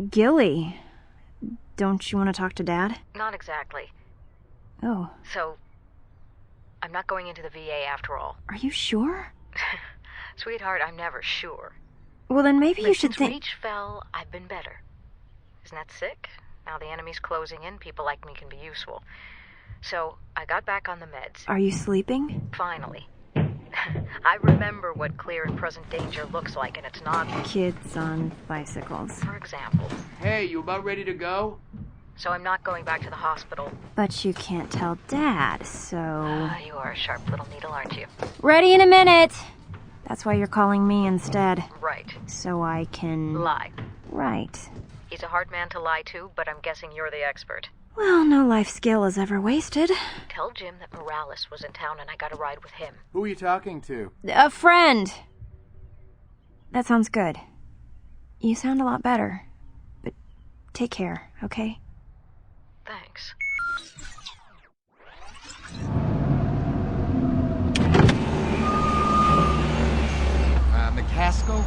Gilly. Don't you want to talk to Dad? Not exactly. Oh. So, I'm not going into the VA after all. Are you sure? Sweetheart, I'm never sure. Well, then maybe you should Since think... Reach fell, I've been better. Isn't that sick? Now the enemy's closing in, people like me can be useful. So, I got back on the meds. Are you sleeping? Finally. I remember what clear and present danger looks like, and it's not... Kids on bicycles. For example. Hey, you about ready to go? So I'm not going back to the hospital. But you can't tell Dad, so... You are a sharp little needle, aren't you? Ready in a minute! That's why you're calling me instead. Right. So I can... Lie. Right. He's a hard man to lie to, but I'm guessing you're the expert. Well, no life skill is ever wasted. Tell Jim that Morales was in town and I got a ride with him. Who are you talking to? A friend! That sounds good. You sound a lot better. But take care, okay? Thanks. McCaskill?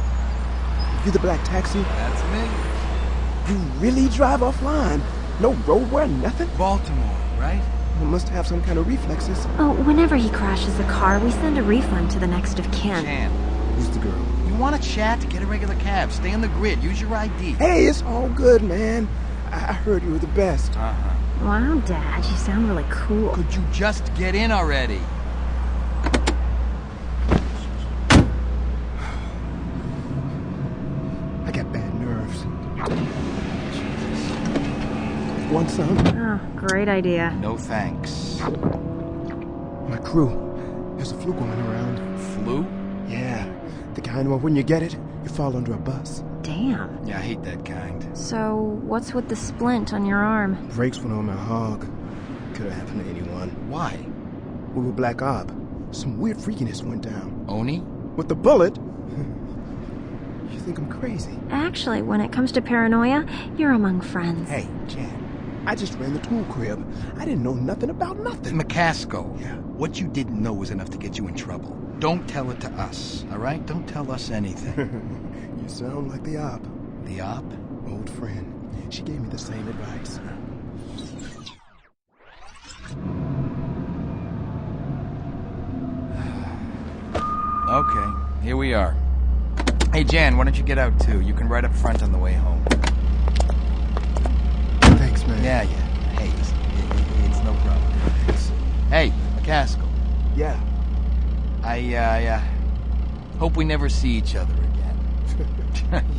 You the black taxi? That's me. You really drive offline? No roadwear, nothing? Baltimore, right? You must have some kind of reflexes. Oh, whenever he crashes a car, we send a refund to the next of kin. Jan, Who's the girl? you want to chat? Get a regular cab. Stay on the grid. Use your ID. Hey, it's all good, man. I heard you were the best. Uh-huh. Wow, Dad, you sound really cool. Could you just get in already? I got bad nerves. Want some? Oh, great idea. No thanks. My crew. There's a flu going around. Flu? Yeah, the kind where when you get it, you fall under a bus. Damn. Yeah, I hate that kind. So, what's with the splint on your arm? Brakes went on my hog. Could have happened to anyone. Why? We were black op. Some weird freakiness went down. Oni? With the bullet? You think I'm crazy? Actually, when it comes to paranoia, you're among friends. Hey, Jan. I just ran the tool crib. I didn't know nothing about nothing. McCaskill. Yeah. What you didn't know was enough to get you in trouble. Don't tell it to us, all right? Don't tell us anything. You sound like the op. The op? Old friend. She gave me the same advice. Okay, here we are. Hey, Jan, why don't you get out, too? You can ride up front on the way home. Thanks, man. Yeah. Hey, it's no problem. Hey, McCaskill. Yeah. I hope we never see each other again.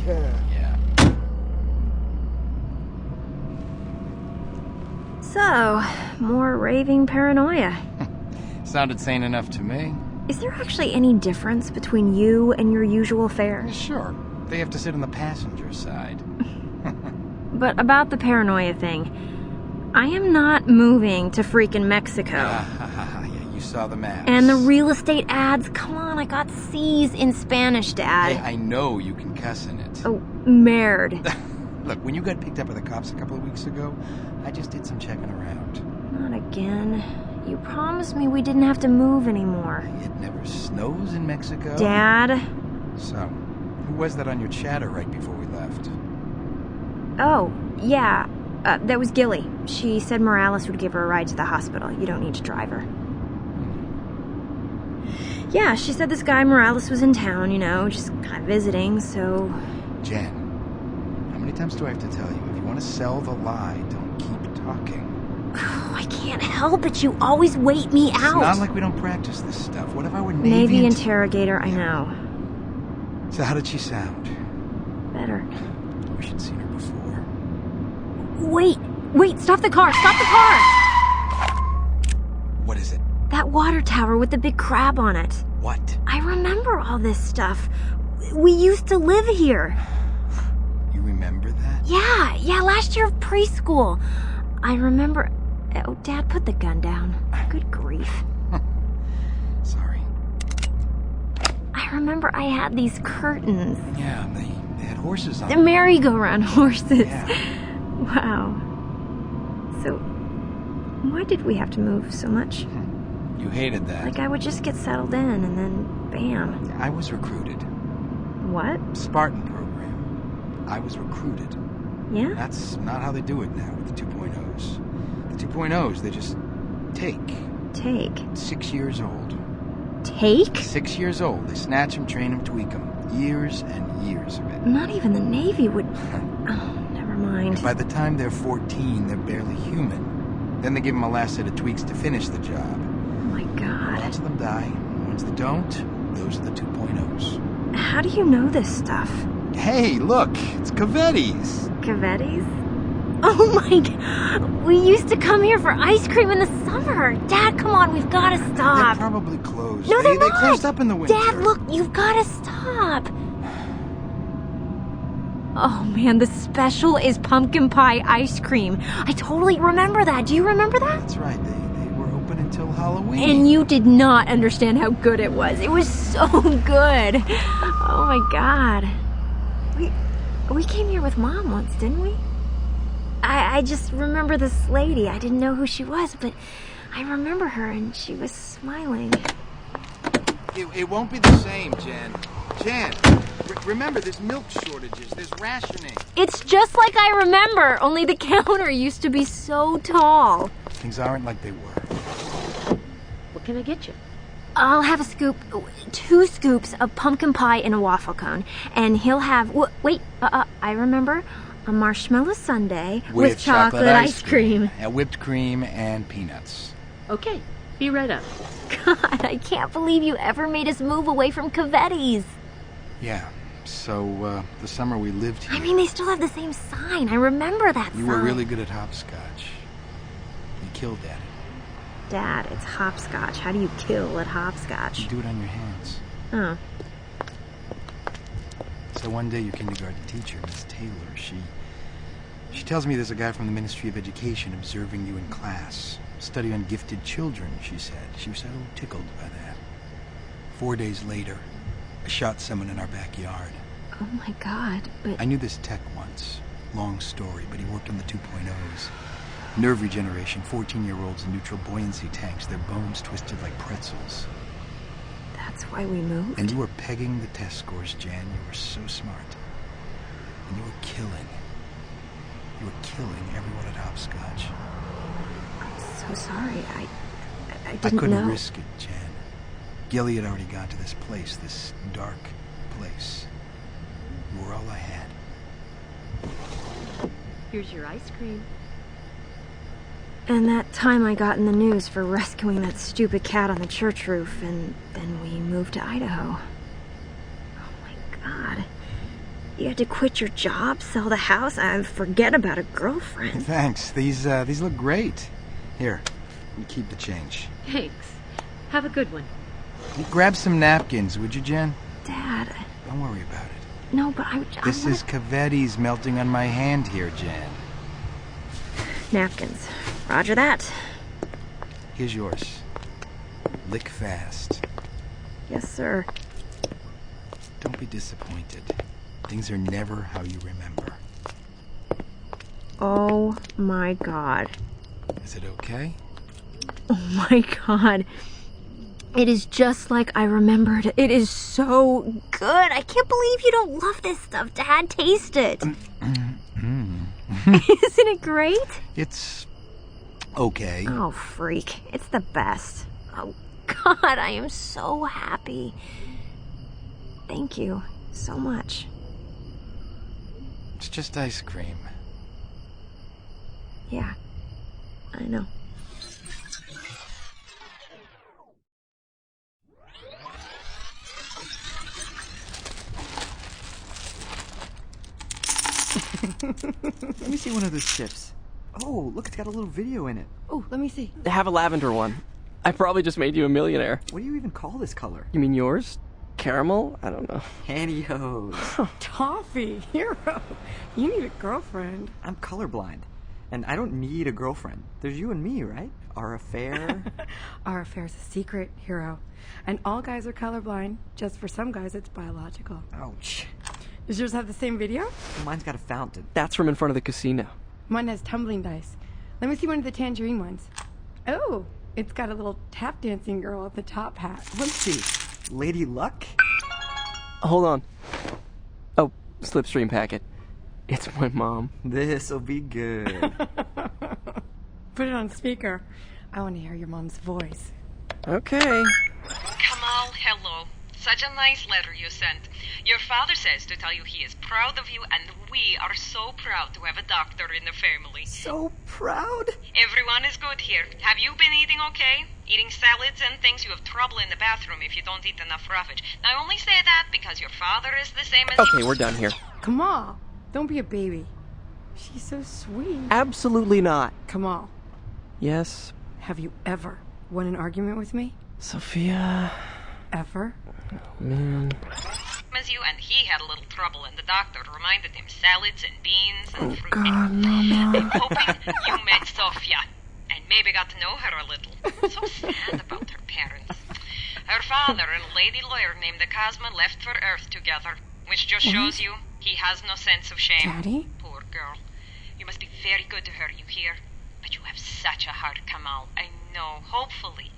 Yeah. Yeah. So, more raving paranoia. Sounded sane enough to me. Is there actually any difference between you and your usual fare? Sure. They have to sit on the passenger side. But about the paranoia thing, I am not moving to freaking Mexico. Yeah, you saw the maps. And the real estate ads, come on, I got C's in Spanish, Dad. Hey, I know you can cuss in it. Oh, merd. Look, when you got picked up by the cops a couple of weeks ago, I just did some checking around. Not again. You promised me we didn't have to move anymore. It never snows in Mexico. Dad? So, who was that on your chatter right before we left? Oh, yeah. That was Gilly. She said Morales would give her a ride to the hospital. You don't need to drive her. Yeah, she said this guy Morales was in town, you know, just kind of visiting, so... Jan, how many times do I have to tell you? If you want to sell the lie, don't keep talking. I can't help it. You always wait me out. It's not like we don't practice this stuff. What if I were Navy interrogator, I know. So how did she sound? Better. We should have seen her before. Wait, stop the car, stop the car! What is it? That water tower with the big crab on it. What? I remember all this stuff. We used to live here. You remember that? Yeah, last year of preschool. I remember... Oh, Dad, put the gun down. Good grief. Sorry. I remember I had these curtains. Yeah, they had horses on The them. merry-go-round horses. Yeah. Wow. So, why did we have to move so much? You hated that. Like I would just get settled in and then, bam. I was recruited. What? Spartan program. I was recruited. Yeah? That's not how they do it now with the 2.0s. The 2.0s, they just take. Take? 6 years old. Take? 6 years old. They snatch them, train them, tweak them. Years and years of it. Not even the Navy would... Oh, never mind. And by the time they're 14, they're barely human. Then they give them a last set of tweaks to finish the job. Oh my God. Lots of them die. The ones that don't, those are the 2.0s. How do you know this stuff? Hey, look! It's Cavetti's! Cavetti's? Oh my God! We used to come here for ice cream in the summer! Dad, come on, we've gotta stop! They're probably closed. No, they're not! They closed up in the winter. Dad, look, you've gotta stop! Oh man, the special is pumpkin pie ice cream. I totally remember that. Do you remember that? That's right, they were open until Halloween. And you did not understand how good it was. It was so good. Oh my God. We came here with Mom once, didn't we? I just remember this lady. I didn't know who she was, but I remember her and she was smiling. It won't be the same, Jen. Jen, remember, there's milk shortages, there's rationing. It's just like I remember, only the counter used to be so tall. Things aren't like they were. What can I get you? I'll have a scoop, 2 scoops of pumpkin pie in a waffle cone, and he'll have, I remember, a marshmallow sundae with chocolate ice cream. And whipped cream and peanuts. Okay, be right up. God, I can't believe you ever made us move away from Cavetti's. Yeah, so the summer we lived here... I mean, they still have the same sign. I remember that sign. You were really good at hopscotch. You killed at it. Dad, it's hopscotch. How do you kill at hopscotch? You do it on your hands. Oh. So one day your kindergarten teacher, Miss Taylor, she tells me there's a guy from the Ministry of Education observing you in class. Study on gifted children, she said. She was so tickled by that. 4 days later, I shot someone in our backyard. Oh my God, but... I knew this tech once. Long story, but he worked on the 2.0s. Nerve regeneration, 14-year-olds in neutral buoyancy tanks, their bones twisted like pretzels. That's why we moved? And you were pegging the test scores, Jan. You were so smart. And you were killing. You were killing everyone at hopscotch. I'm so sorry. I didn't know. I couldn't risk it, Jan. Gilly had already gone to this place, this dark place. You were all I had. Here's your ice cream. And that time I got in the news for rescuing that stupid cat on the church roof, and then we moved to Idaho. Oh my God. You had to quit your job, sell the house, and forget about a girlfriend. Thanks. These look great. Here, you keep the change. Thanks. Have a good one. Grab some napkins, would you, Jen? Dad. Don't worry about it. No, but This is Cavetti's melting on my hand here, Jan. Napkins. Roger that. Here's yours. Lick fast. Yes, sir. Don't be disappointed. Things are never how you remember. Oh my God. Is it okay? Oh my God. It is just like I remembered. It is so good. I can't believe you don't love this stuff, Dad. Taste it. Isn't it great? It's okay. Oh, freak. It's the best. Oh, God, I am so happy. Thank you so much. It's just ice cream. Yeah, I know. Let me see one of those chips. Oh, look, it's got a little video in it. Oh, let me see. They have a lavender one. I probably just made you a millionaire. What do you even call this color? You mean yours? Caramel? I don't know. Pantyhose. Toffee, hero. You need a girlfriend. I'm colorblind, and I don't need a girlfriend. There's you and me, right? Our affair. Our affair's a secret, hero. And all guys are colorblind. Just for some guys, it's biological. Ouch. Does yours have the same video? Mine's got a fountain. That's from in front of the casino. Mine has tumbling dice. Let me see one of the tangerine ones. Oh, it's got a little tap dancing girl with the top hat. Let's see. Lady Luck? Hold on. Oh, slipstream packet. It's my mom. This'll be good. Put it on speaker. I want to hear your mom's voice. Okay. Kamal, hello. Such a nice letter you sent. Your father says to tell you he is proud of you, and we are so proud to have a doctor in the family. So proud? Everyone is good here. Have you been eating okay? Eating salads and things? You have trouble in the bathroom if you don't eat enough roughage. I only say that because your father is the same as Okay, we're done here. Kamal, don't be a baby. She's so sweet. Absolutely not. Kamal, Yes, have you ever won an argument with me? Sophia. Ever? Man. as you, and he had a little trouble, and the doctor reminded him salads and beans and fruit. God, Mama. I'm hoping you met Sofia, and maybe got to know her a little. So sad about her parents. Her father and a lady lawyer named Cosma left for Earth together, which just shows you he has no sense of shame. Daddy? Poor girl. You must be very good to her, you hear? But you have such a heart, Kamal. I know. Hopefully,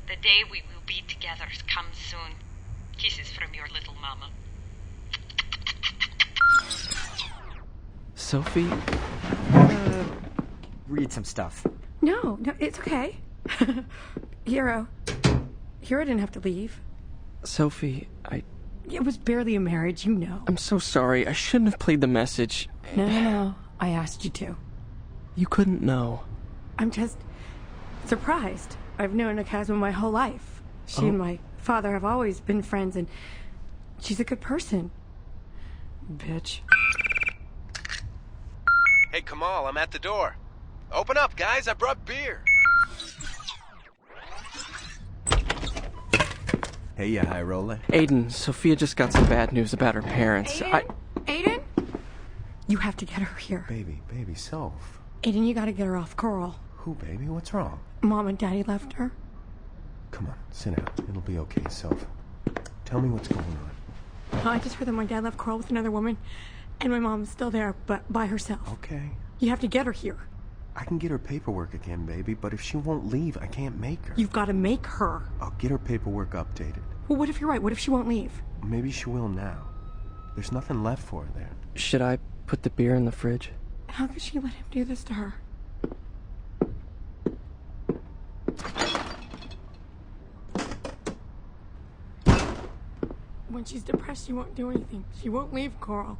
the day we will be together comes soon. Kisses from your little mama. Sophie? Read some stuff. No, it's okay. Hero didn't have to leave. Sophie, It was barely a marriage, you know. I'm so sorry. I shouldn't have played the message. No. I asked you to. You couldn't know. I'm just surprised. I've known Akazuma my whole life. She and my father have always been friends, and she's a good person. Bitch. Hey, Kamal, I'm at the door. Open up, guys. I brought beer. Hey, you high roller. Aiden, Sophia just got some bad news about her parents. Aiden? You have to get her here. Baby, Soph. Aiden, you gotta get her off Coral. Who, baby? What's wrong? Mom and Daddy left her. Come on, sit down. It'll be okay, Soph. Tell me what's going on. I just heard that my dad left Coral with another woman, and my mom's still there, but by herself. Okay. You have to get her here. I can get her paperwork again, baby, but if she won't leave, I can't make her. You've got to make her. I'll get her paperwork updated. Well, what if you're right? What if she won't leave? Maybe she will now. There's nothing left for her there. Should I put the beer in the fridge? How could she let him do this to her? When she's depressed, she won't do anything. She won't leave Coral.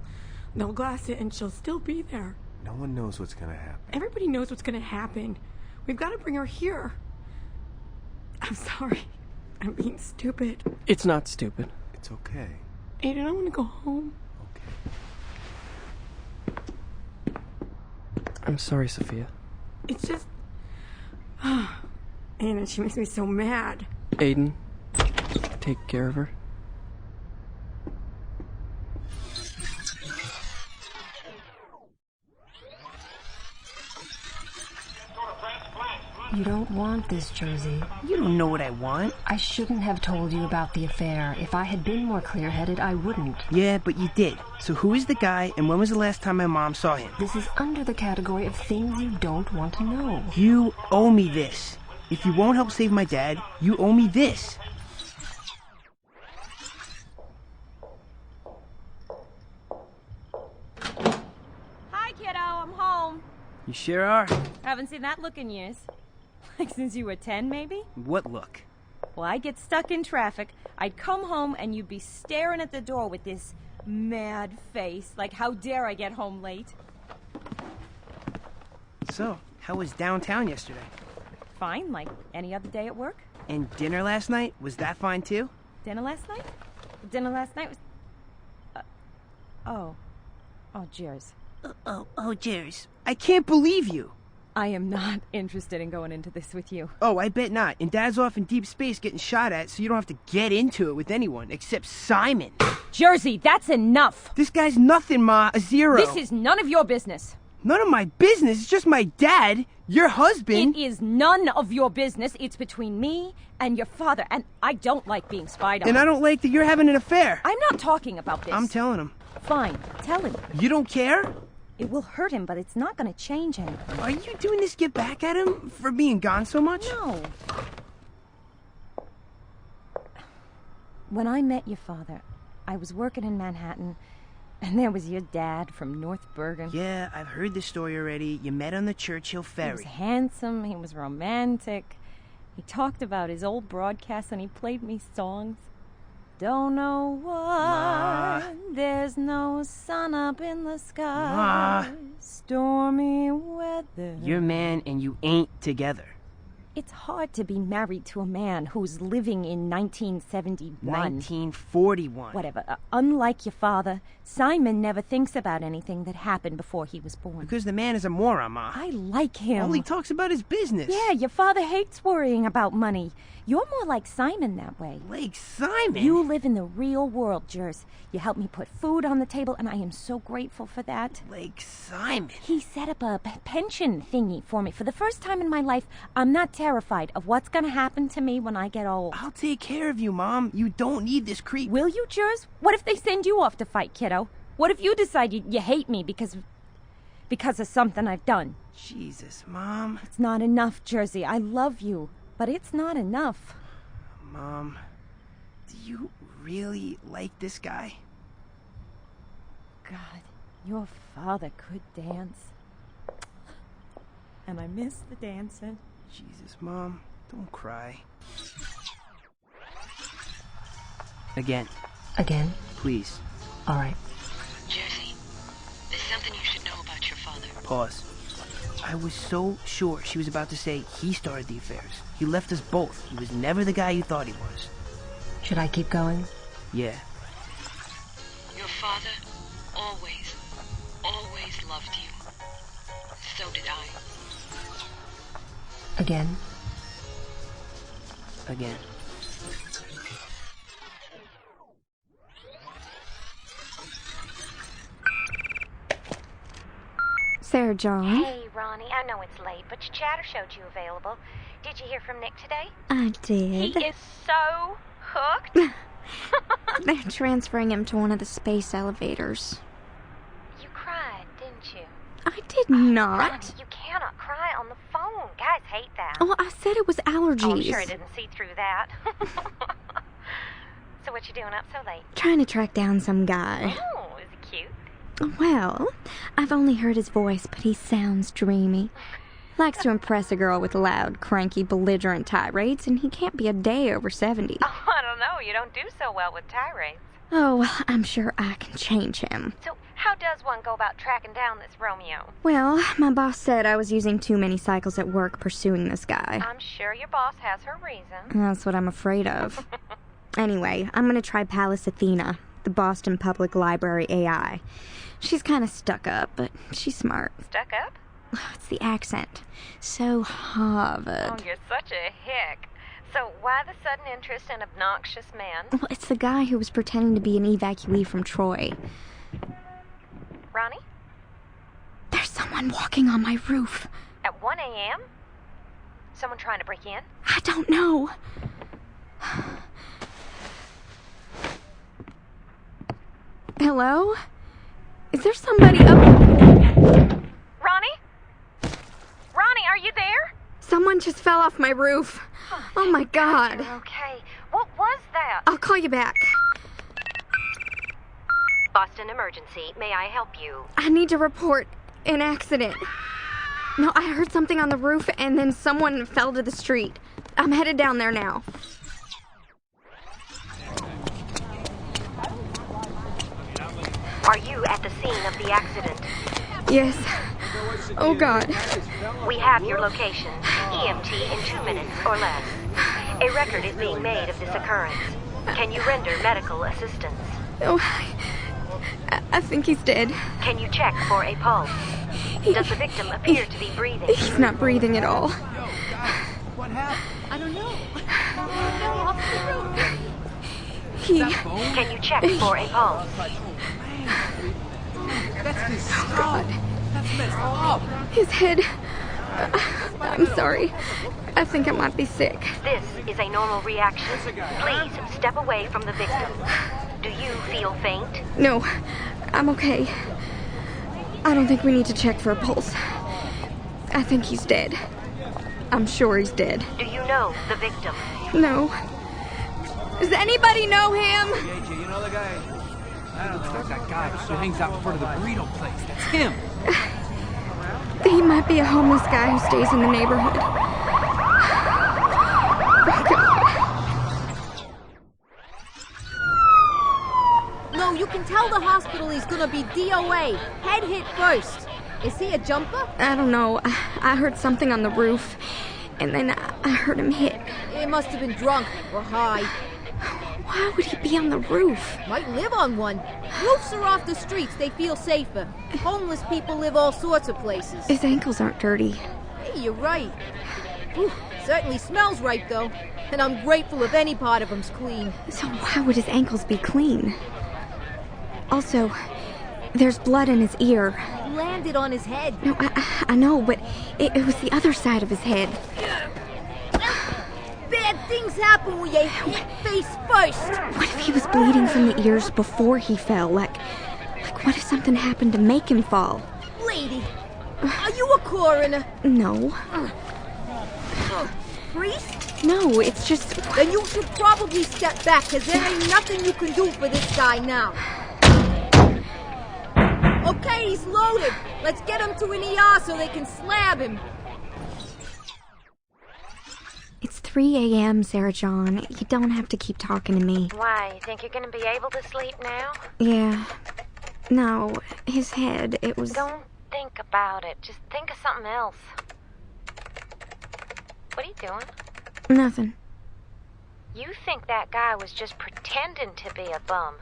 They'll glass it, and she'll still be there. No one knows what's gonna happen. Everybody knows what's gonna happen. We've got to bring her here. I'm sorry. I'm being stupid. It's not stupid. It's okay. Aiden, I want to go home. Okay. I'm sorry, Sophia. It's just... Aiden, she makes me so mad. Aiden, take care of her. You don't want this, Jersey. You don't know what I want. I shouldn't have told you about the affair. If I had been more clear-headed, I wouldn't. Yeah, but you did. So who is the guy, and when was the last time my mom saw him? This is under the category of things you don't want to know. You owe me this. If you won't help save my dad, you owe me this. Hi, kiddo. I'm home. You sure are. Haven't seen that look in years. Like since you were 10, maybe? What look? Well, I'd get stuck in traffic. I'd come home and you'd be staring at the door with this mad face. Like, how dare I get home late? So, how was downtown yesterday? Fine, like any other day at work. And dinner last night? Was that fine too? Dinner last night? Dinner last night was... Oh, Jers. Oh, Jers. I can't believe you. I am not interested in going into this with you. Oh, I bet not. And Dad's off in deep space getting shot at, so you don't have to get into it with anyone, except Simon. Jersey, that's enough! This guy's nothing, Ma. A zero. This is none of your business. None of my business. It's just my dad, your husband. It is none of your business. It's between me and your father, and I don't like being spied on. And I don't like that you're having an affair. I'm not talking about this. I'm telling him. Fine, tell him. You don't care? It will hurt him, but it's not going to change anything. Are you doing this to get back at him for being gone so much? No. When I met your father, I was working in Manhattan, And there was your dad from North Bergen. Yeah, I've heard this story already. You met on the Churchill ferry. He was handsome, he was romantic. He talked about his old broadcasts and he played me songs. Don't know why there's no sun up in the sky. Stormy weather. You're a man and you ain't together. It's hard to be married to a man who's living in 1971. 1941. Whatever. Unlike your father, Simon never thinks about anything that happened before he was born. Because the man is a moron, Ma. I like him. All he talks about is business. Yeah, your father hates worrying about money. You're more like Simon that way. Like Simon? You live in the real world, Jers. You help me put food on the table, and I am so grateful for that. Like Simon? He set up a pension thingy for me. For the first time in my life, I'm not terrified of what's going to happen to me when I get old. I'll take care of you, Mom. You don't need this creep. Will you, Jers? What if they send you off to fight, kiddo? What if you decide you hate me because of something I've done? Jesus, Mom. It's not enough, Jersey. I love you, but it's not enough. Mom, do you really like this guy? God, your father could dance. And I miss the dancing. Jesus, Mom, don't cry. Again. Again? Please. All right. Jersey, there's something you should know about your father. Pause. I was so sure she was about to say he started the affairs. He left us both. He was never the guy you thought he was. Should I keep going? Yeah. Your father always loved you. So did I. Again? Again. Sarah John. Hey, Ronnie, I know it's late, but your chatter showed you available. Did you hear from Nick today? I did. He is so hooked. They're transferring him to one of the space elevators. You cried, didn't you? I did not. Ronnie, you cannot cry on the phone. Guys hate that. Oh, I said it was allergies. Oh, I'm sure I didn't see through that. So what you doing up so late? Trying to track down some guy. Oh, is he cute? Well, I've only heard his voice, but he sounds dreamy. Likes to impress a girl with loud, cranky, belligerent tirades, and he can't be a day over 70. Oh, I don't know. You don't do so well with tirades. Oh, well, I'm sure I can change him. So how does one go about tracking down this Romeo? Well, my boss said I was using too many cycles at work pursuing this guy. I'm sure your boss has her reason. That's what I'm afraid of. Anyway, I'm going to try Pallas Athena, the Boston Public Library AI. She's kind of stuck up, but she's smart. Stuck up? It's the accent. So Harvard. Oh, you're such a hick. So why the sudden interest in obnoxious men? Well, it's the guy who was pretending to be an evacuee from Troy. Ronnie? There's someone walking on my roof. At 1 a.m.? Someone trying to break in? I don't know. Hello? Is there somebody up? Ronnie? Ronnie, are you there? Someone just fell off my roof. Oh my God. You're okay. What was that? I'll call you back. Boston emergency. May I help you? I need to report an accident. No, I heard something on the roof and then someone fell to the street. I'm headed down there now. Are you at the scene of the accident? Yes. Oh, God. We have your location. EMT in 2 minutes or less. A record is being made of this occurrence. Can you render medical assistance? Oh, I think he's dead. Can you check for a pulse? Does the victim appear to be breathing? He's not breathing at all. What happened? I don't know. Can you check for a pulse? That's disgusting. God. That's messed up. His head. I'm sorry. I think I might be sick. This is a normal reaction. Please step away from the victim. Do you feel faint? No, I'm okay. I don't think we need to check for a pulse. I think he's dead. I'm sure he's dead. Do you know the victim? No. Does anybody know him? AJ, you know the guy? That guy who hangs out in front of the burrito place. That's him. He might be a homeless guy who stays in the neighborhood. No, you can tell the hospital he's gonna be DOA. Head hit first. Is he a jumper? I don't know. I heard something on the roof, and then I heard him hit. He must have been drunk or high. Why would he be on the roof? Might live on one. Roofs are off the streets. They feel safer. Homeless people live all sorts of places. His ankles aren't dirty. Hey, you're right. Whew, certainly smells right, though. And I'm grateful if any part of him's clean. So why would his ankles be clean? Also, there's blood in his ear. Landed on his head. No, I know, but it was the other side of his head. Bad things happen when you hit face first. What if he was bleeding from the ears before he fell? Like what if something happened to make him fall? Lady, are you a coroner? No. Priest? No, it's just... Then you should probably step back, because there ain't nothing you can do for this guy now. Okay, he's loaded. Let's get him to an ER so they can slab him. It's 3 a.m., Sarah John. You don't have to keep talking to me. Why, you think you're gonna be able to sleep now? Yeah. No, his head, it was... Don't think about it. Just think of something else. What are you doing? Nothing. You think that guy was just pretending to be a bum.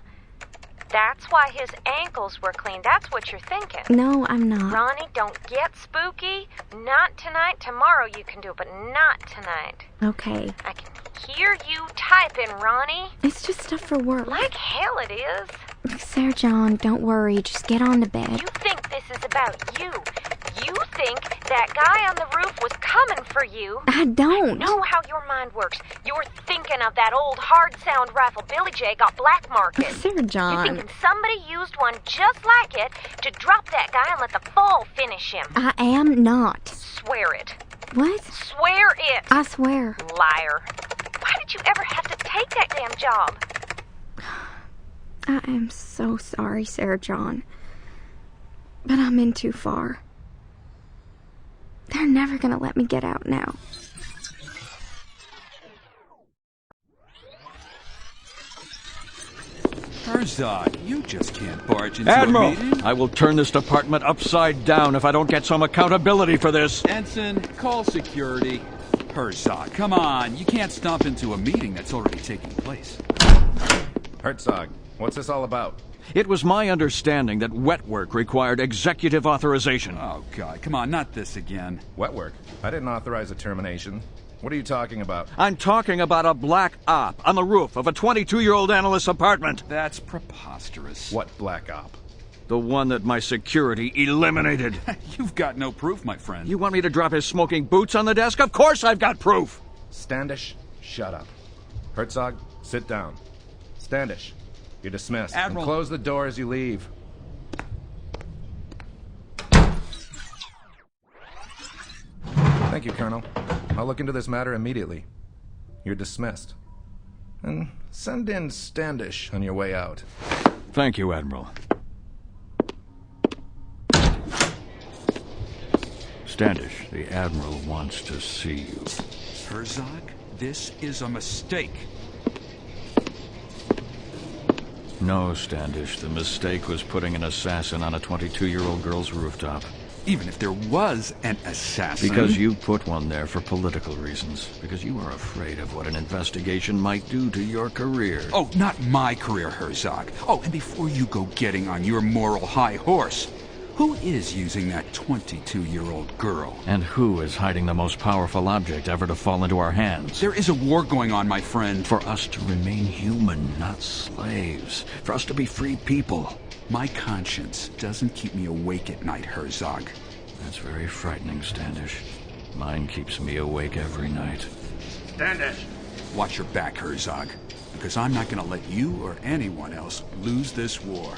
That's why his ankles were clean. That's what you're thinking. No, I'm not. Ronnie, don't get spooky. Not tonight. Tomorrow you can do it, but not tonight. Okay. I can hear you typing, Ronnie. It's just stuff for work. Like hell it is. Sarah John, don't worry. Just get on to bed. You think this is about you. You think that guy on the roof was coming for you. I don't. I know how your mind works. You're thinking of that old hard sound rifle Billy J got black market. Sarah John. You're thinking somebody used one just like it to drop that guy and let the fall finish him. I am not. Swear it. What? Swear it. I swear. Liar. Why did you ever have to take that damn job? I am so sorry, Sarah John. But I'm in too far. They're never gonna let me get out now. Herzog, you just can't barge into Admiral, a meeting. I will turn this department upside down if I don't get some accountability for this. Ensign, call security. Herzog, come on. You can't stomp into a meeting that's already taking place. Herzog, what's this all about? It was my understanding that wet work required executive authorization. Oh, God, come on, not this again. Wet work? I didn't authorize a termination. What are you talking about? I'm talking about a black op on the roof of a 22-year-old analyst's apartment. That's preposterous. What black op? The one that my security eliminated. You've got no proof, my friend. You want me to drop his smoking boots on the desk? Of course I've got proof! Standish, shut up. Herzog, sit down. Standish, you're dismissed. Admiral. And close the door as you leave. Thank you, Colonel. I'll look into this matter immediately. You're dismissed. And send in Standish on your way out. Thank you, Admiral. Standish, the Admiral wants to see you. Herzog, this is a mistake. No, Standish, the mistake was putting an assassin on a 22-year-old girl's rooftop. Even if there was an assassin. Because you put one there for political reasons. Because you are afraid of what an investigation might do to your career. Oh, not my career, Herzog. Oh, and before you go getting on your moral high horse, who is using that 22-year-old girl? And who is hiding the most powerful object ever to fall into our hands? There is a war going on, my friend. For us to remain human, not slaves. For us to be free people. My conscience doesn't keep me awake at night, Herzog. That's very frightening, Standish. Mine keeps me awake every night. Standish! Watch your back, Herzog, because I'm not going to let you or anyone else lose this war.